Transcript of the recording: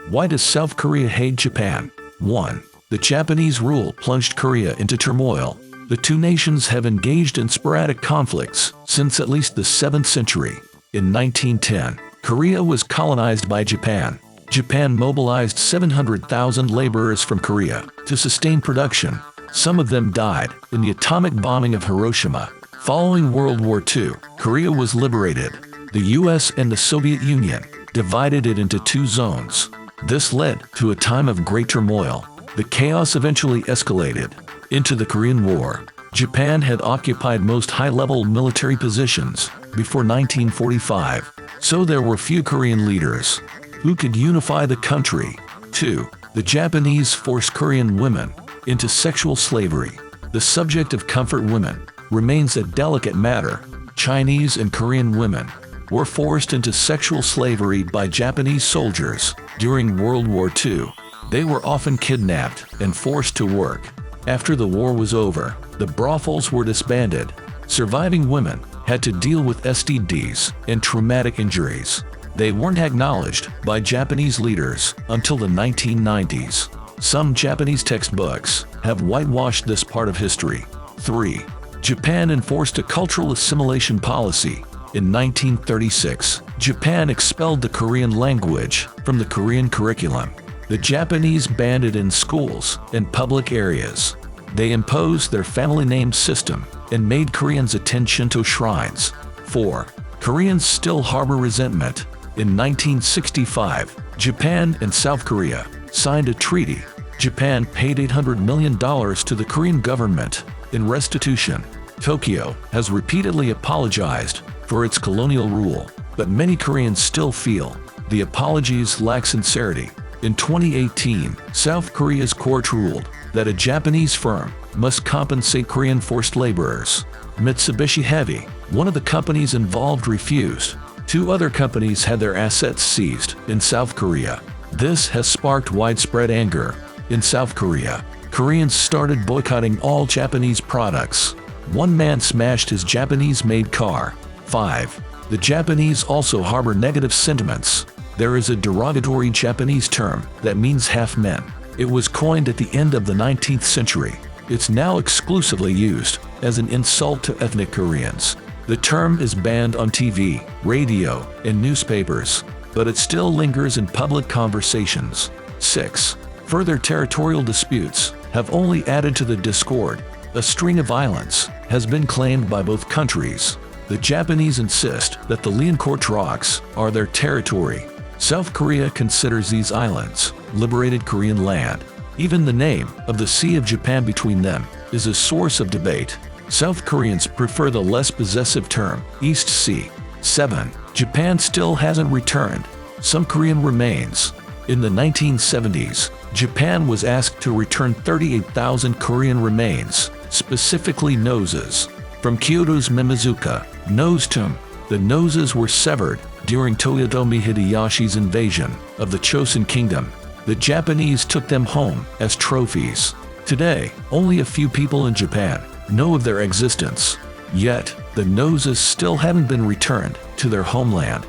Why does South Korea hate Japan? 1. The Japanese rule plunged Korea into turmoil. The two nations have engaged in sporadic conflicts since at least the 7th century. In 1910, Korea was colonized by Japan. Japan mobilized 700,000 laborers from Korea to sustain production. Some of them died in the atomic bombing of Hiroshima. Following World War II, Korea was liberated. The US and the Soviet Union divided it into two zones. This led to a time of great turmoil. The chaos eventually escalated into the Korean War. Japan had occupied most high-level military positions before 1945, so there were few Korean leaders who could unify the country. 2. The Japanese forced Korean women into sexual slavery. The subject of comfort women remains a delicate matter. Chinese and Korean women were forced into sexual slavery by Japanese soldiers during World War II. They were often kidnapped and forced to work. After the war was over, the brothels were disbanded. Surviving women had to deal with STDs and traumatic injuries. They weren't acknowledged by Japanese leaders until the 1990s. Some Japanese textbooks have whitewashed this part of history. 3. Japan enforced a cultural assimilation policy. In 1936, Japan expelled the Korean language from the Korean curriculum. The Japanese banned it in schools and public areas. They imposed their family name system and made Koreans attend Shinto shrines. 4. Koreans still harbor resentment. In 1965, Japan and South Korea signed a treaty. Japan paid $800 million to the Korean government in restitution. Tokyo has repeatedly apologized for its colonial rule, but many Koreans still feel the apologies lack sincerity. In 2018, South Korea's court ruled that a Japanese firm must compensate Korean forced laborers. Mitsubishi Heavy, one of the companies involved, refused. 2 other companies had their assets seized in South Korea. This has sparked widespread anger. In South Korea, Koreans started boycotting all Japanese products. One man smashed his Japanese-made car. 5. The Japanese also harbor negative sentiments. There is a derogatory Japanese term that means half men. It was coined at the end of the 19th century. It's now exclusively used as an insult to ethnic Koreans. The term is banned on TV, radio, and newspapers, but it still lingers in public conversations. 6. Further territorial disputes have only added to the discord. A string of islands has been claimed by both countries. The Japanese insist that the Liancourt Rocks are their territory. South Korea considers these islands liberated Korean land. Even the name of the Sea of Japan between them is a source of debate. South Koreans prefer the less possessive term, East Sea. 7. Japan still hasn't returned some Korean remains. In the 1970s, Japan was asked to return 38,000 Korean remains, specifically noses, from Kyoto's Mimizuka nose tomb. The noses were severed during Toyotomi Hideyoshi's invasion of the Chosun Kingdom. The Japanese took them home as trophies. Today, only a few people in Japan know of their existence. Yet, the noses still haven't been returned to their homeland.